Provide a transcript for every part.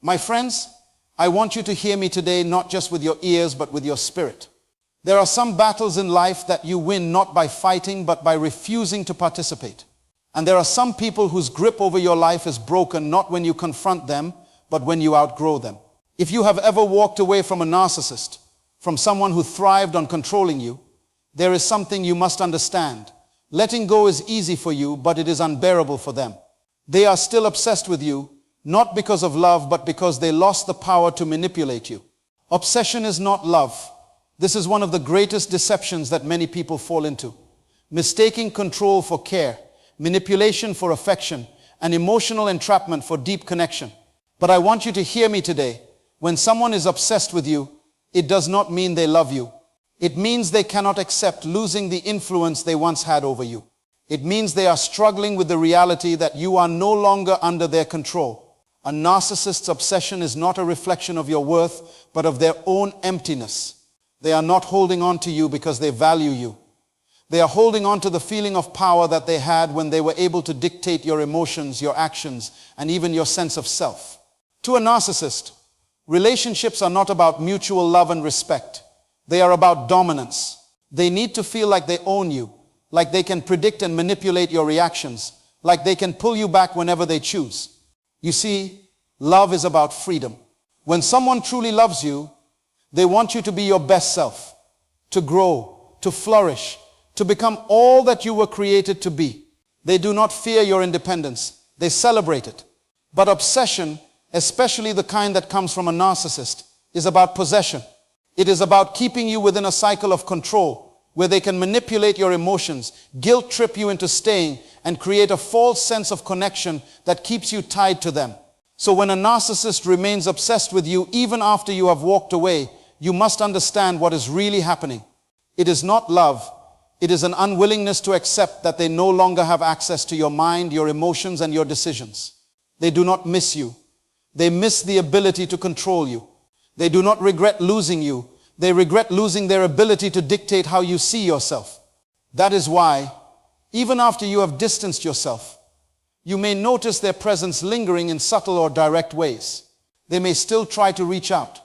My friends, I want you to hear me today, not just with your ears, but with your spirit. There are some battles in life that you win not by fighting, but by refusing to participate. And there are some people whose grip over your life is broken not when you confront them, but when you outgrow them. If you have ever walked away from a narcissist, from someone who thrived on controlling you, there is something you must understand. Letting go is easy for you, but it is unbearable for them. They are still obsessed with you, not because of love, but because they lost the power to manipulate you. Obsession is not love. This is one of the greatest deceptions that many people fall into. Mistaking control for care, manipulation for affection, and emotional entrapment for deep connection. But I want you to hear me today. When someone is obsessed with you, it does not mean they love you. It means they cannot accept losing the influence they once had over you. It means they are struggling with the reality that you are no longer under their control. A narcissist's obsession is not a reflection of your worth, but of their own emptiness. They are not holding on to you because they value you. They are holding on to the feeling of power that they had when they were able to dictate your emotions, your actions, and even your sense of self. To a narcissist, relationships are not about mutual love and respect. They are about dominance. They need to feel like they own you, like they can predict and manipulate your reactions, like they can pull you back whenever they choose. You see, love is about freedom. When someone truly loves you, they want you to be your best self, to grow, to flourish, to become all that you were created to be. They do not fear your independence. They celebrate it. But obsession, especially the kind that comes from a narcissist, is about possession. It is about keeping you within a cycle of control, where they can manipulate your emotions, guilt trip you into staying, and create a false sense of connection that keeps you tied to them. So when a narcissist remains obsessed with you even after you have walked away, you must understand what is really happening. It is not love. It is an unwillingness to accept that they no longer have access to your mind, your emotions, and your decisions. They do not miss you. They miss the ability to control you. They do not regret losing you. They regret losing their ability to dictate how you see yourself. That is why, even after you have distanced yourself, you may notice their presence lingering in subtle or direct ways. They may still try to reach out,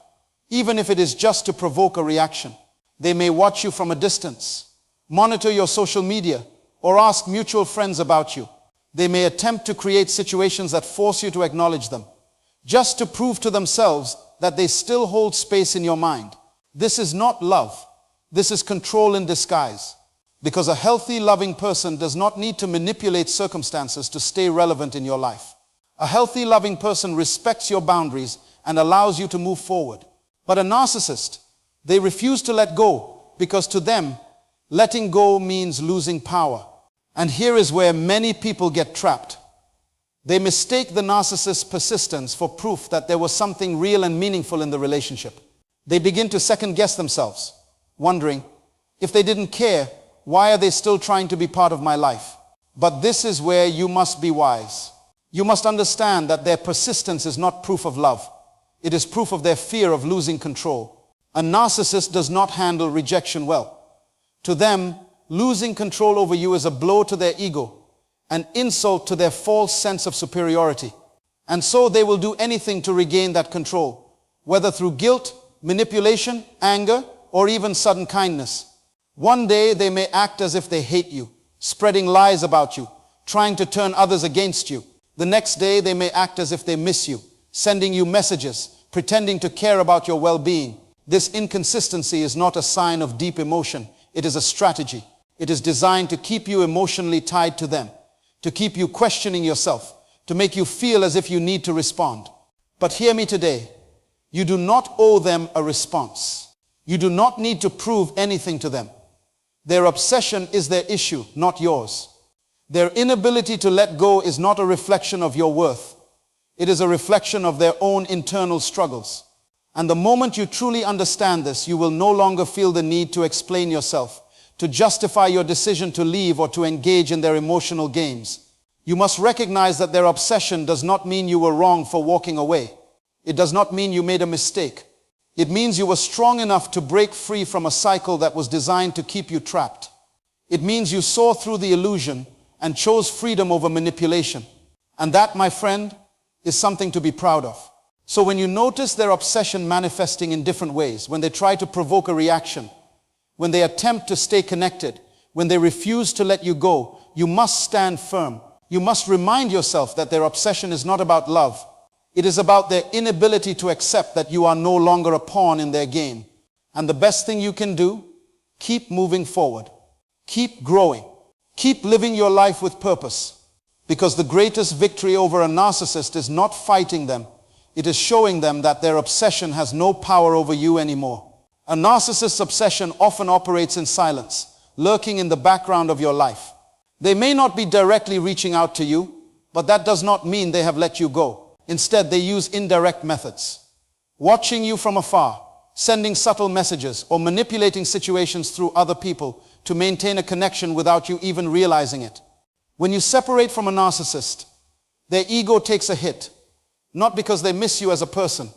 even if it is just to provoke a reaction. They may watch you from a distance, monitor your social media, or ask mutual friends about you. They may attempt to create situations that force you to acknowledge them, just to prove to themselves that they still hold space in your mind. This is not love. This is control in disguise. Because a healthy, loving person does not need to manipulate circumstances to stay relevant in your life. A healthy, loving person respects your boundaries and allows you to move forward. But a narcissist, they refuse to let go because to them, letting go means losing power. And here is where many people get trapped. They mistake the narcissist's persistence for proof that there was something real and meaningful in the relationship. They begin to second-guess themselves, wondering, if they didn't care, why are they still trying to be part of my life? But this is where you must be wise. You must understand that their persistence is not proof of love. It is proof of their fear of losing control. A narcissist does not handle rejection well. To them, losing control over you is a blow to their ego, an insult to their false sense of superiority. And so they will do anything to regain that control, whether through guilt, manipulation, anger, or even sudden kindness. One day they may act as if they hate you, spreading lies about you, trying to turn others against you. The next day they may act as if they miss you, sending you messages, pretending to care about your well-being. This inconsistency is not a sign of deep emotion. It is a strategy. It is designed to keep you emotionally tied to them, to keep you questioning yourself, to make you feel as if you need to respond. But hear me today. You do not owe them a response. You do not need to prove anything to them. Their obsession is their issue, not yours. Their inability to let go is not a reflection of your worth. It is a reflection of their own internal struggles. And the moment you truly understand this, you will no longer feel the need to explain yourself, to justify your decision to leave or to engage in their emotional games. You must recognize that their obsession does not mean you were wrong for walking away. It does not mean you made a mistake. It means you were strong enough to break free from a cycle that was designed to keep you trapped. It means you saw through the illusion and chose freedom over manipulation. And that, my friend, is something to be proud of. So when you notice their obsession manifesting in different ways, when they try to provoke a reaction, when they attempt to stay connected, when they refuse to let you go, you must stand firm. You must remind yourself that their obsession is not about love. It is about their inability to accept that you are no longer a pawn in their game. And the best thing you can do, keep moving forward. Keep growing. Keep living your life with purpose. Because the greatest victory over a narcissist is not fighting them. It is showing them that their obsession has no power over you anymore. A narcissist's obsession often operates in silence, lurking in the background of your life. They may not be directly reaching out to you, but that does not mean they have let you go. Instead, they use indirect methods. Watching you from afar, sending subtle messages, or manipulating situations through other people to maintain a connection without you even realizing it. When you separate from a narcissist, their ego takes a hit, not because they miss you as a person,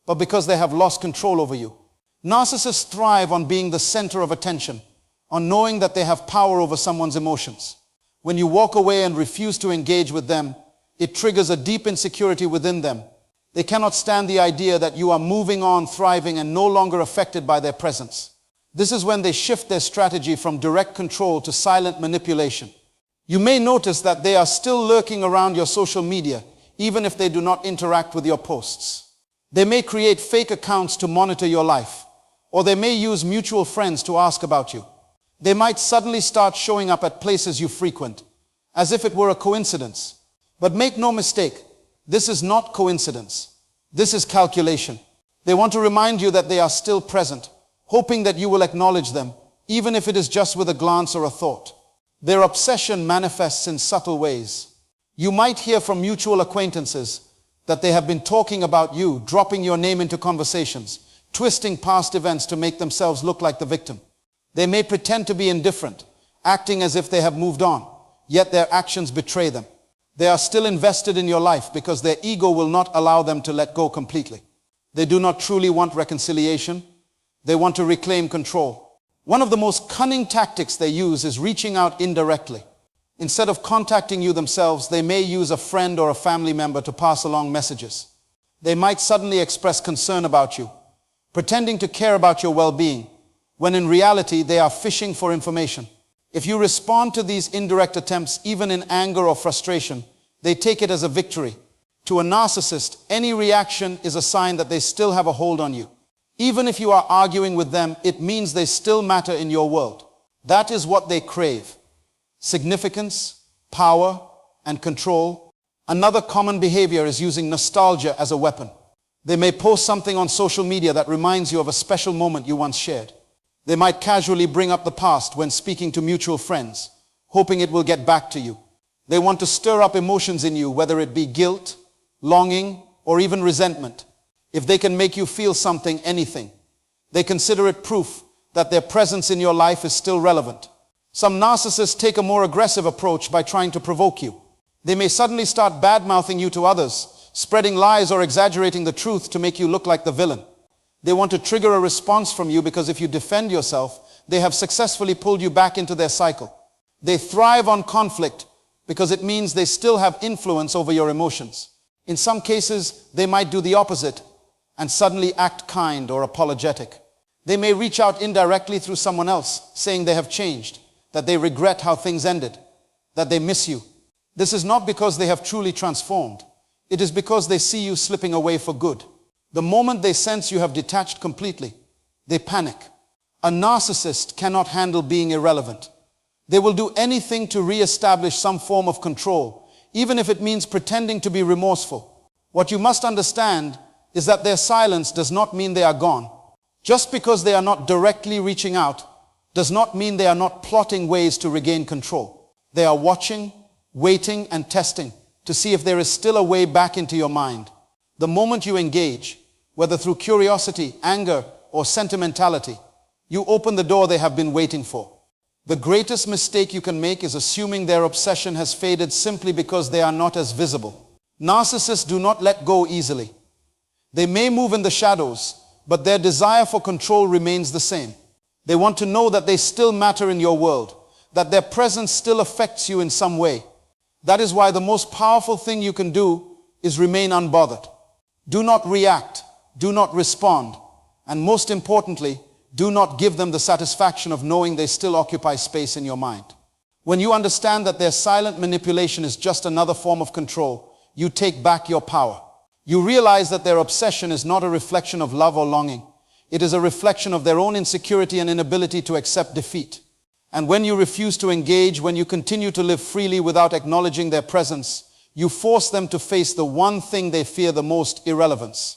but because they have lost control over you. Narcissists thrive on being the center of attention, on knowing that they have power over someone's emotions. When you walk away and refuse to engage with them, it triggers a deep insecurity within them. They cannot stand the idea that you are moving on, thriving, and no longer affected by their presence. This is when they shift their strategy from direct control to silent manipulation. You may notice that they are still lurking around your social media, even if they do not interact with your posts. They may create fake accounts to monitor your life, or they may use mutual friends to ask about you. They might suddenly start showing up at places you frequent, as if it were a coincidence. But make no mistake, this is not coincidence. This is calculation. They want to remind you that they are still present, hoping that you will acknowledge them, even if it is just with a glance or a thought. Their obsession manifests in subtle ways. You might hear from mutual acquaintances that they have been talking about you, dropping your name into conversations, twisting past events to make themselves look like the victim. They may pretend to be indifferent, acting as if they have moved on, yet their actions betray them. They are still invested in your life because their ego will not allow them to let go completely. They do not truly want reconciliation. They want to reclaim control. One of the most cunning tactics they use is reaching out indirectly. Instead of contacting you themselves, they may use a friend or a family member to pass along messages. They might suddenly express concern about you, pretending to care about your well-being, when in reality they are fishing for information. If you respond to these indirect attempts, even in anger or frustration, they take it as a victory. To a narcissist, any reaction is a sign that they still have a hold on you. Even if you are arguing with them, it means they still matter in your world. That is what they crave: significance, power, and control. Another common behavior is using nostalgia as a weapon. They may post something on social media that reminds you of a special moment you once shared. They might casually bring up the past when speaking to mutual friends, hoping it will get back to you. They want to stir up emotions in you, whether it be guilt, longing, or even resentment. If they can make you feel something, anything, they consider it proof that their presence in your life is still relevant. Some narcissists take a more aggressive approach by trying to provoke you. They may suddenly start bad-mouthing you to others, spreading lies or exaggerating the truth to make you look like the villain. They want to trigger a response from you because if you defend yourself, they have successfully pulled you back into their cycle. They thrive on conflict because it means they still have influence over your emotions. In some cases, they might do the opposite and suddenly act kind or apologetic. They may reach out indirectly through someone else, saying they have changed, that they regret how things ended, that they miss you. This is not because they have truly transformed. It is because they see you slipping away for good. The moment they sense you have detached completely, they panic. A narcissist cannot handle being irrelevant. They will do anything to re-establish some form of control, even if it means pretending to be remorseful. What you must understand is that their silence does not mean they are gone. Just because they are not directly reaching out does not mean they are not plotting ways to regain control. They are watching, waiting, and testing to see if there is still a way back into your mind. The moment you engage, whether through curiosity, anger, or sentimentality, you open the door they have been waiting for. The greatest mistake you can make is assuming their obsession has faded simply because they are not as visible. Narcissists do not let go easily. They may move in the shadows, but their desire for control remains the same. They want to know that they still matter in your world, that their presence still affects you in some way. That is why the most powerful thing you can do is remain unbothered. Do not react, do not respond, and most importantly, do not give them the satisfaction of knowing they still occupy space in your mind. When you understand that their silent manipulation is just another form of control, you take back your power. You realize that their obsession is not a reflection of love or longing. It is a reflection of their own insecurity and inability to accept defeat. And when you refuse to engage, when you continue to live freely without acknowledging their presence, you force them to face the one thing they fear the most: irrelevance.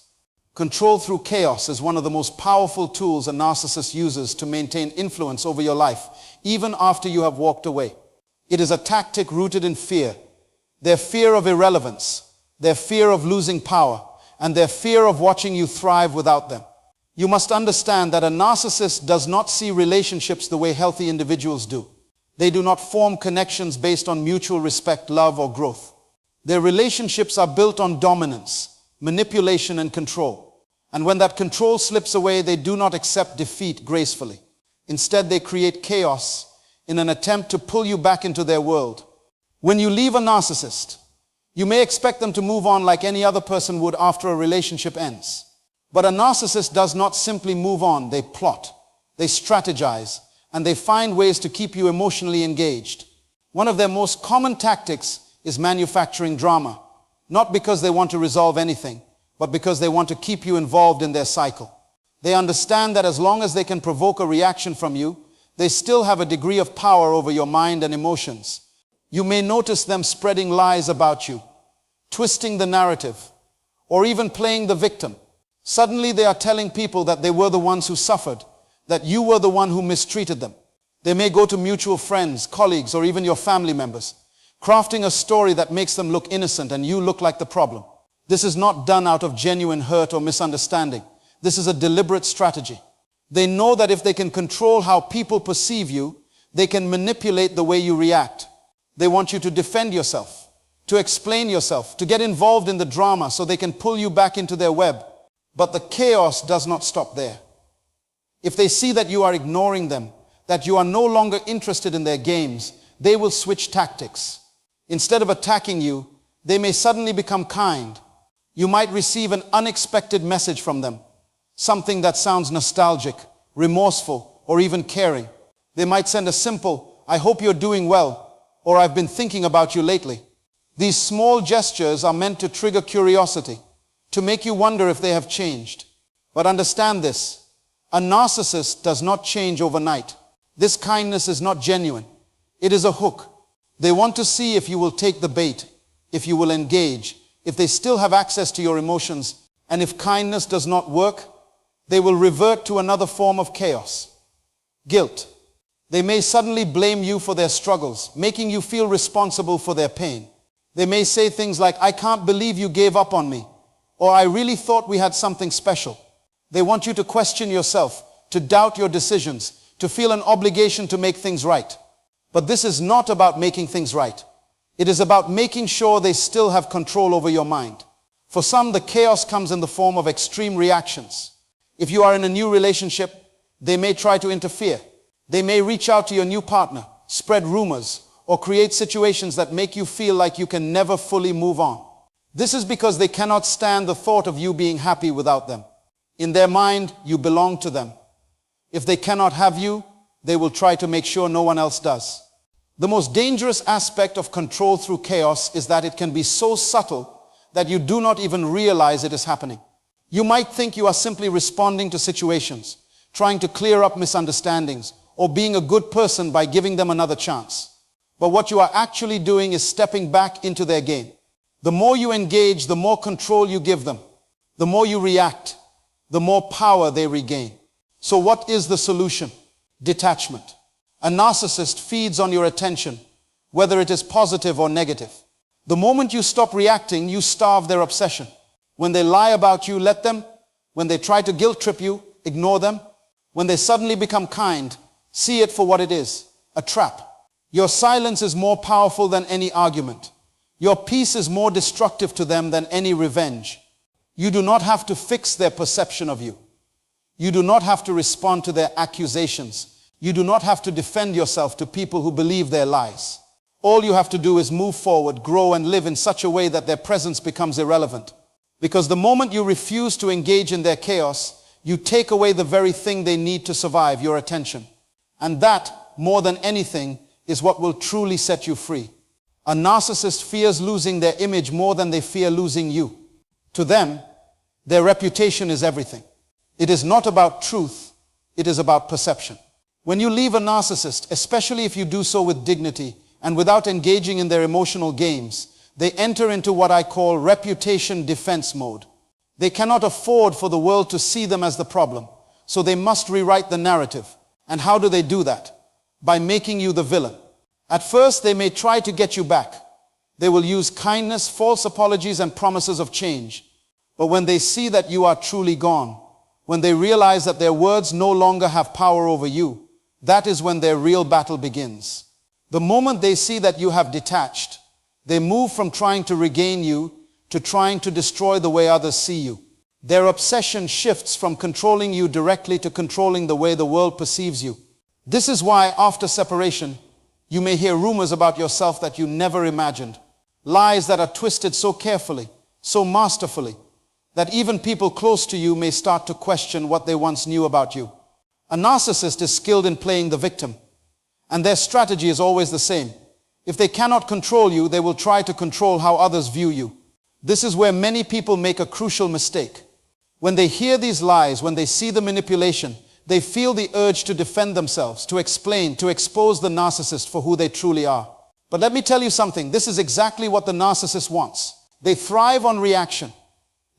Control through chaos is one of the most powerful tools a narcissist uses to maintain influence over your life, even after you have walked away. It is a tactic rooted in fear. Their fear of irrelevance, their fear of losing power, and their fear of watching you thrive without them. You must understand that a narcissist does not see relationships the way healthy individuals do. They do not form connections based on mutual respect, love, or growth. Their relationships are built on dominance, manipulation, and control. And when that control slips away, they do not accept defeat gracefully. Instead, they create chaos in an attempt to pull you back into their world. When you leave a narcissist, you may expect them to move on like any other person would after a relationship ends. But a narcissist does not simply move on. They plot, they strategize, and they find ways to keep you emotionally engaged. One of their most common tactics is manufacturing drama, not because they want to resolve anything, but because they want to keep you involved in their cycle. They understand that as long as they can provoke a reaction from you, they still have a degree of power over your mind and emotions. You may notice them spreading lies about you, twisting the narrative, or even playing the victim. Suddenly they are telling people that they were the ones who suffered, that you were the one who mistreated them. They may go to mutual friends, colleagues, or even your family members, crafting a story that makes them look innocent and you look like the problem. This is not done out of genuine hurt or misunderstanding. This is a deliberate strategy. They know that if they can control how people perceive you, they can manipulate the way you react. They want you to defend yourself, to explain yourself, to get involved in the drama so they can pull you back into their web. But the chaos does not stop there. If they see that you are ignoring them, that you are no longer interested in their games, they will switch tactics. Instead of attacking you, they may suddenly become kind. You might receive an unexpected message from them, something that sounds nostalgic, remorseful, or even caring. They might send a simple, "I hope you're doing well," or "I've been thinking about you lately." These small gestures are meant to trigger curiosity, to make you wonder if they have changed. But understand this, a narcissist does not change overnight. This kindness is not genuine. It is a hook. They want to see if you will take the bait, if you will engage, if they still have access to your emotions, and if kindness does not work, they will revert to another form of chaos. Guilt. They may suddenly blame you for their struggles, making you feel responsible for their pain. They may say things like, "I can't believe you gave up on me," or "I really thought we had something special." They want you to question yourself, to doubt your decisions, to feel an obligation to make things right. But this is not about making things right. It is about making sure they still have control over your mind. For some, the chaos comes in the form of extreme reactions. If you are in a new relationship, they may try to interfere. They may reach out to your new partner, spread rumors, or create situations that make you feel like you can never fully move on. This is because they cannot stand the thought of you being happy without them. In their mind, you belong to them. If they cannot have you, they will try to make sure no one else does. The most dangerous aspect of control through chaos is that it can be so subtle that you do not even realize it is happening. You might think you are simply responding to situations, trying to clear up misunderstandings, or being a good person by giving them another chance. But what you are actually doing is stepping back into their game. The more you engage, the more control you give them. The more you react, the more power they regain. So what is the solution? Detachment. A narcissist feeds on your attention, whether it is positive or negative. The moment you stop reacting, you starve their obsession. When they lie about you, let them. When they try to guilt trip you, ignore them. When they suddenly become kind, see it for what it is, a trap. Your silence is more powerful than any argument. Your peace is more destructive to them than any revenge. You do not have to fix their perception of you. You do not have to respond to their accusations. You do not have to defend yourself to people who believe their lies. All you have to do is move forward, grow, and live in such a way that their presence becomes irrelevant. Because the moment you refuse to engage in their chaos, you take away the very thing they need to survive, your attention. And that, more than anything, is what will truly set you free. A narcissist fears losing their image more than they fear losing you. To them, their reputation is everything. It is not about truth, it is about perception. When you leave a narcissist, especially if you do so with dignity and without engaging in their emotional games, they enter into what I call reputation defense mode. They cannot afford for the world to see them as the problem, so they must rewrite the narrative. And how do they do that? By making you the villain. At first, they may try to get you back. They will use kindness, false apologies, and promises of change. But when they see that you are truly gone, when they realize that their words no longer have power over you, that is when their real battle begins. The moment they see that you have detached, they move from trying to regain you to trying to destroy the way others see you. Their obsession shifts from controlling you directly to controlling the way the world perceives you. This is why, after separation, you may hear rumors about yourself that you never imagined. Lies that are twisted so carefully, so masterfully, that even people close to you may start to question what they once knew about you. A narcissist is skilled in playing the victim, and their strategy is always the same. If they cannot control you, they will try to control how others view you. This is where many people make a crucial mistake. When they hear these lies, when they see the manipulation, they feel the urge to defend themselves, to explain, to expose the narcissist for who they truly are. But let me tell you something, this is exactly what the narcissist wants. They thrive on reaction.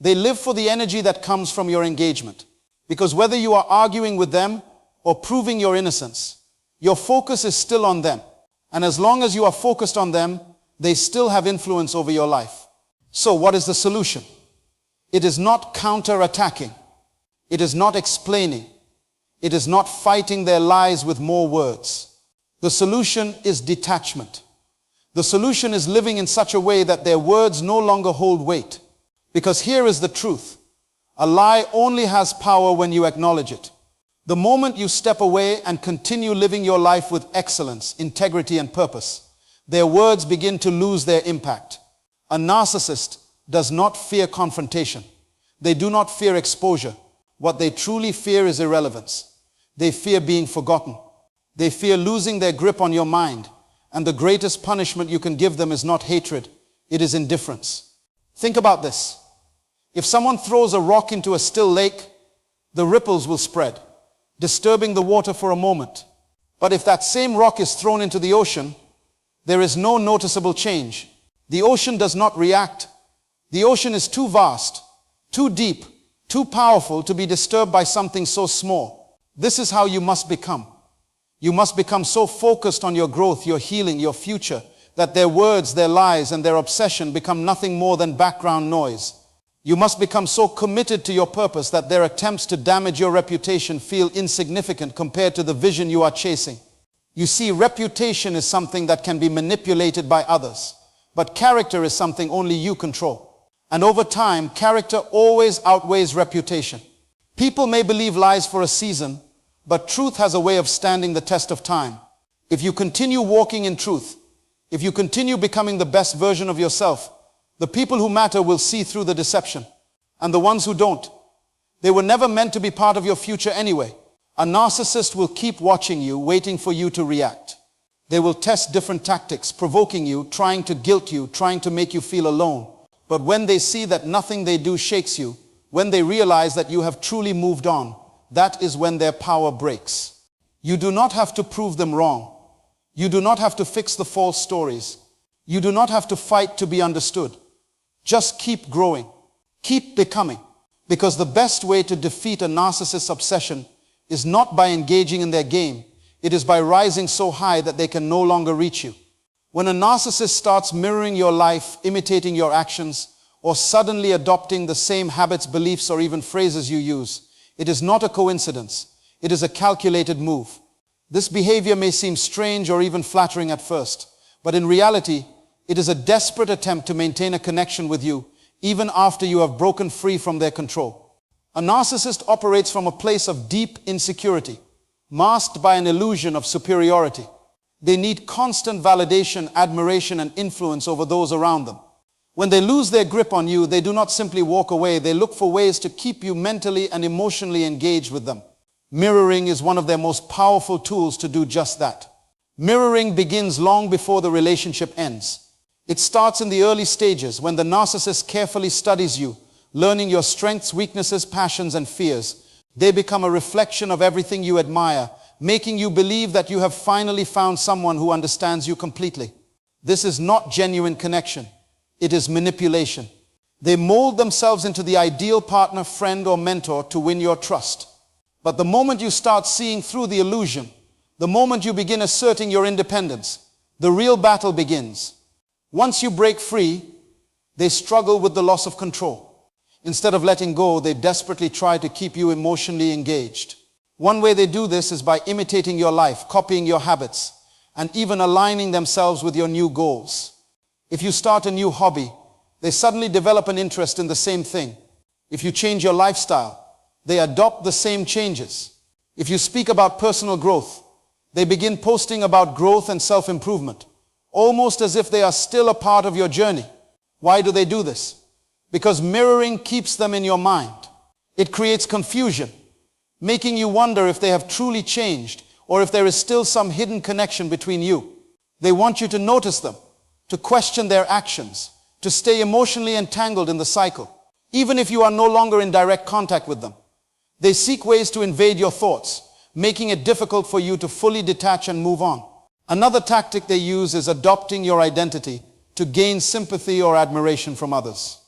They live for the energy that comes from your engagement. Because whether you are arguing with them or proving your innocence, your focus is still on them. And as long as you are focused on them, they still have influence over your life. So what is the solution? It is not counter-attacking. It is not explaining. It is not fighting their lies with more words. The solution is detachment. The solution is living in such a way that their words no longer hold weight. Because here is the truth. A lie only has power when you acknowledge it. The moment you step away and continue living your life with excellence, integrity, and purpose, their words begin to lose their impact. A narcissist does not fear confrontation. They do not fear exposure. What they truly fear is irrelevance. They fear being forgotten. They fear losing their grip on your mind. And the greatest punishment you can give them is not hatred, it is indifference. Think about this. If someone throws a rock into a still lake, the ripples will spread, disturbing the water for a moment. But if that same rock is thrown into the ocean, there is no noticeable change. The ocean does not react. The ocean is too vast, too deep, too powerful to be disturbed by something so small. This is how you must become. You must become so focused on your growth, your healing, your future, that their words, their lies, and their obsession become nothing more than background noise. You must become so committed to your purpose that their attempts to damage your reputation feel insignificant compared to the vision you are chasing. You see, reputation is something that can be manipulated by others, but character is something only you control. And over time, character always outweighs reputation. People may believe lies for a season, but truth has a way of standing the test of time. If you continue walking in truth, if you continue becoming the best version of yourself, the people who matter will see through the deception. And the ones who don't, they were never meant to be part of your future anyway. A narcissist will keep watching you, waiting for you to react. They will test different tactics, provoking you, trying to guilt you, trying to make you feel alone. But when they see that nothing they do shakes you, when they realize that you have truly moved on, that is when their power breaks. You do not have to prove them wrong. You do not have to fix the false stories. You do not have to fight to be understood. Just keep growing. Keep becoming. Because the best way to defeat a narcissist's obsession is not by engaging in their game. It is by rising so high that they can no longer reach you. When a narcissist starts mirroring your life, imitating your actions, or suddenly adopting the same habits, beliefs, or even phrases you use, it is not a coincidence. It is a calculated move. This behavior may seem strange or even flattering at first, but in reality, it is a desperate attempt to maintain a connection with you, even after you have broken free from their control. A narcissist operates from a place of deep insecurity, masked by an illusion of superiority. They need constant validation, admiration, and influence over those around them. When they lose their grip on you, they do not simply walk away. They look for ways to keep you mentally and emotionally engaged with them. Mirroring is one of their most powerful tools to do just that. Mirroring begins long before the relationship ends. It starts in the early stages when the narcissist carefully studies you, learning your strengths, weaknesses, passions, and fears. They become a reflection of everything you admire, making you believe that you have finally found someone who understands you completely. This is not genuine connection. It is manipulation. They mold themselves into the ideal partner, friend, or mentor to win your trust. But the moment you start seeing through the illusion, the moment you begin asserting your independence, the real battle begins. Once you break free, they struggle with the loss of control. Instead of letting go, they desperately try to keep you emotionally engaged. One way they do this is by imitating your life, copying your habits, and even aligning themselves with your new goals. If you start a new hobby, they suddenly develop an interest in the same thing. If you change your lifestyle, they adopt the same changes. If you speak about personal growth, they begin posting about growth and self-improvement, almost as if they are still a part of your journey. Why do they do this? Because mirroring keeps them in your mind. It creates confusion, making you wonder if they have truly changed or if there is still some hidden connection between you. They want you to notice them, to question their actions, to stay emotionally entangled in the cycle, even if you are no longer in direct contact with them. They seek ways to invade your thoughts, making it difficult for you to fully detach and move on. Another tactic they use is adopting your identity to gain sympathy or admiration from others.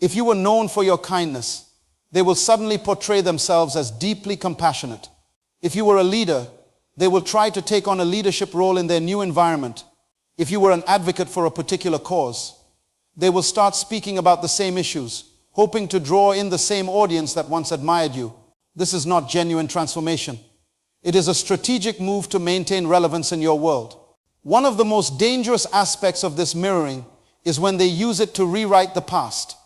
If you were known for your kindness, they will suddenly portray themselves as deeply compassionate. If you were a leader, they will try to take on a leadership role in their new environment. If you were an advocate for a particular cause, they will start speaking about the same issues, hoping to draw in the same audience that once admired you. This is not genuine transformation. It is a strategic move to maintain relevance in your world. One of the most dangerous aspects of this mirroring is when they use it to rewrite the past.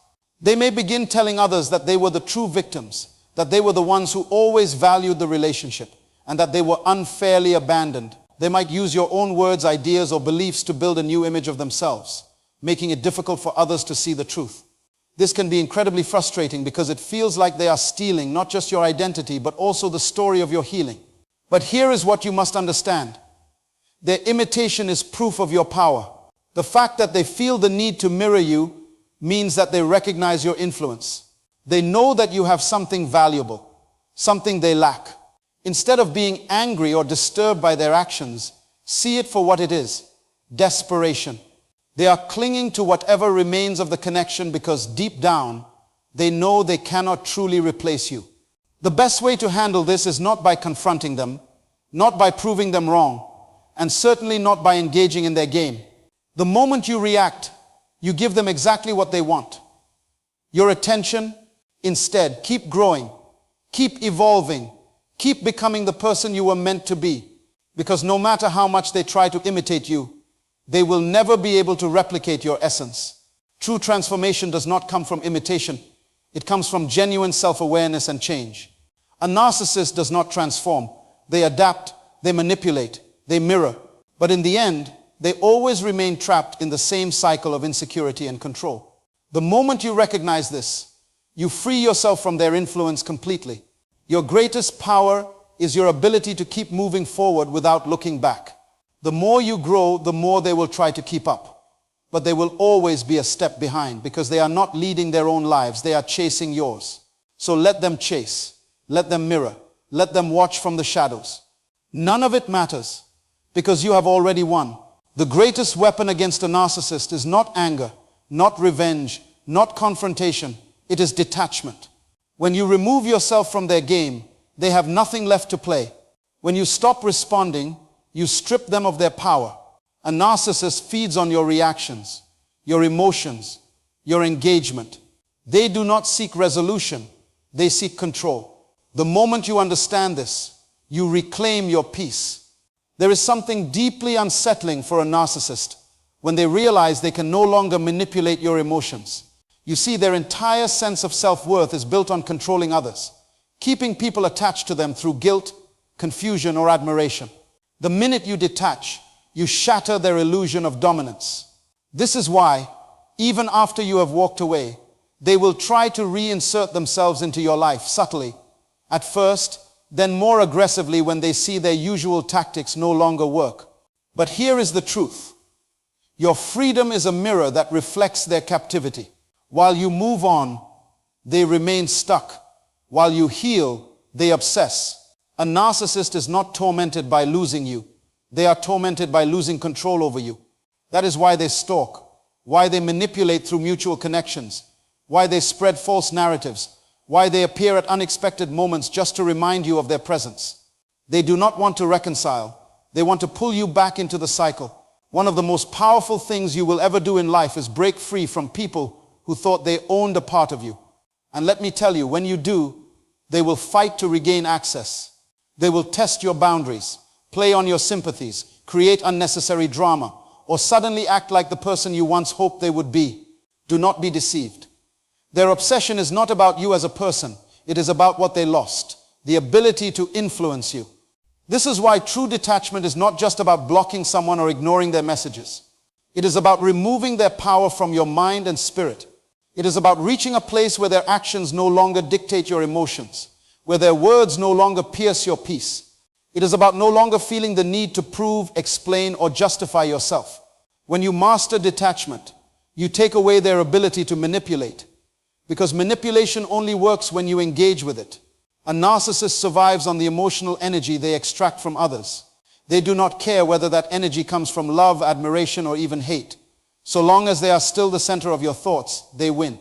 They may begin telling others that they were the true victims, that they were the ones who always valued the relationship, and that they were unfairly abandoned. They might use your own words, ideas, or beliefs to build a new image of themselves, making it difficult for others to see the truth. This can be incredibly frustrating because it feels like they are stealing not just your identity, but also the story of your healing. But here is what you must understand. Their imitation is proof of your power. The fact that they feel the need to mirror you means that they recognize your influence. They know that you have something valuable, something they lack. Instead of being angry or disturbed by their actions, see it for what it is: desperation. They are clinging to whatever remains of the connection because deep down, they know they cannot truly replace you. The best way to handle this is not by confronting them, not by proving them wrong, and certainly not by engaging in their game. The moment you react, you give them exactly what they want: your attention. Instead, keep growing, keep evolving, keep becoming the person you were meant to be. Because no matter how much they try to imitate you, they will never be able to replicate your essence. True transformation does not come from imitation. It comes from genuine self-awareness and change. A narcissist does not transform. They adapt, they manipulate, they mirror. But in the end, they always remain trapped in the same cycle of insecurity and control. The moment you recognize this, you free yourself from their influence completely. Your greatest power is your ability to keep moving forward without looking back. The more you grow, the more they will try to keep up. But they will always be a step behind because they are not leading their own lives. They are chasing yours. So let them chase. Let them mirror. Let them watch from the shadows. None of it matters because you have already won. The greatest weapon against a narcissist is not anger, not revenge, not confrontation. It is detachment. When you remove yourself from their game, they have nothing left to play. When you stop responding, you strip them of their power. A narcissist feeds on your reactions, your emotions, your engagement. They do not seek resolution. They seek control. The moment you understand this, you reclaim your peace. There is something deeply unsettling for a narcissist when they realize they can no longer manipulate your emotions. You see, their entire sense of self-worth is built on controlling others, keeping people attached to them through guilt, confusion, or admiration. The minute you detach, you shatter their illusion of dominance. This is why, Even after you have walked away, they will try to reinsert themselves into your life subtly, at first, then more aggressively when they see their usual tactics no longer work. But here is the truth. Your freedom is a mirror that reflects their captivity. While you move on, they remain stuck. While you heal, they obsess. A narcissist is not tormented by losing you. They are tormented by losing control over you. That is why they stalk, why they manipulate through mutual connections, why they spread false narratives, why they appear at unexpected moments just to remind you of their presence. They do not want to reconcile. They want to pull you back into the cycle. One of the most powerful things you will ever do in life is break free from people who thought they owned a part of you. And let me tell you, when you do, they will fight to regain access. They will test your boundaries, play on your sympathies, create unnecessary drama, or suddenly act like the person you once hoped they would be. Do not be deceived. Their obsession is not about you as a person. It is about what they lost, the ability to influence you. This is why true detachment is not just about blocking someone or ignoring their messages. It is about removing their power from your mind and spirit. It is about reaching a place where their actions no longer dictate your emotions, where their words no longer pierce your peace. It is about no longer feeling the need to prove, explain, or justify yourself. When you master detachment, you take away their ability to manipulate, because manipulation only works when you engage with it. A narcissist survives on the emotional energy they extract from others. They do not care whether that energy comes from love, admiration, or even hate. So long as they are still the center of your thoughts, they win.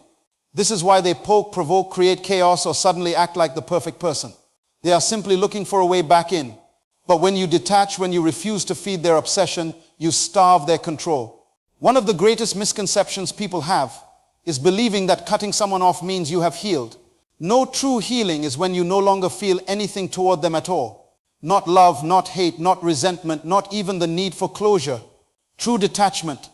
This is why they poke, provoke, create chaos, or suddenly act like the perfect person. They are simply looking for a way back in. But when you detach, when you refuse to feed their obsession, you starve their control. One of the greatest misconceptions people have is believing that cutting someone off means you have healed. No true healing is when you no longer feel anything toward them at all. Not love, not hate, not resentment, not even the need for closure. True detachment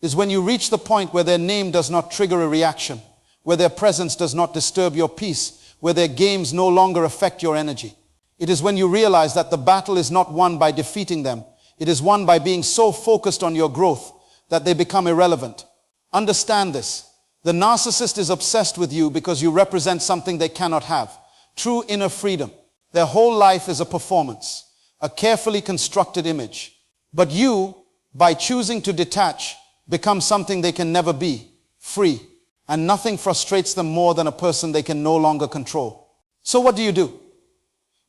is when you reach the point where their name does not trigger a reaction, where their presence does not disturb your peace, where their games no longer affect your energy. It is when you realize that the battle is not won by defeating them. It is won by being so focused on your growth that they become irrelevant. Understand this. The narcissist is obsessed with you because you represent something they cannot have. True inner freedom. Their whole life is a performance, a carefully constructed image. But you, by choosing to detach, become something they can never be, free. And nothing frustrates them more than a person they can no longer control. So what do?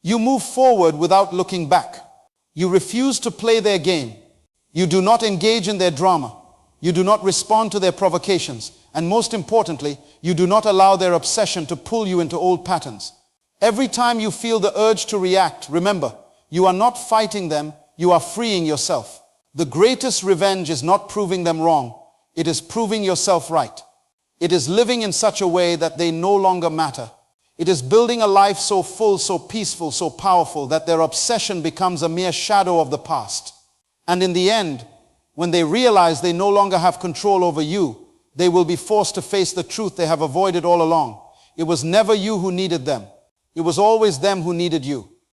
You move forward without looking back. You refuse to play their game. You do not engage in their drama. You do not respond to their provocations. And most importantly, you do not allow their obsession to pull you into old patterns. Every time you feel the urge to react, remember, you are not fighting them, you are freeing yourself. The greatest revenge is not proving them wrong. It is proving yourself right. It is living in such a way that they no longer matter. It is building a life so full, so peaceful, so powerful that their obsession becomes a mere shadow of the past. And in the end, when they realize they no longer have control over you, they will be forced to face the truth they have avoided all along. It was never you who needed them. It was always them who needed you.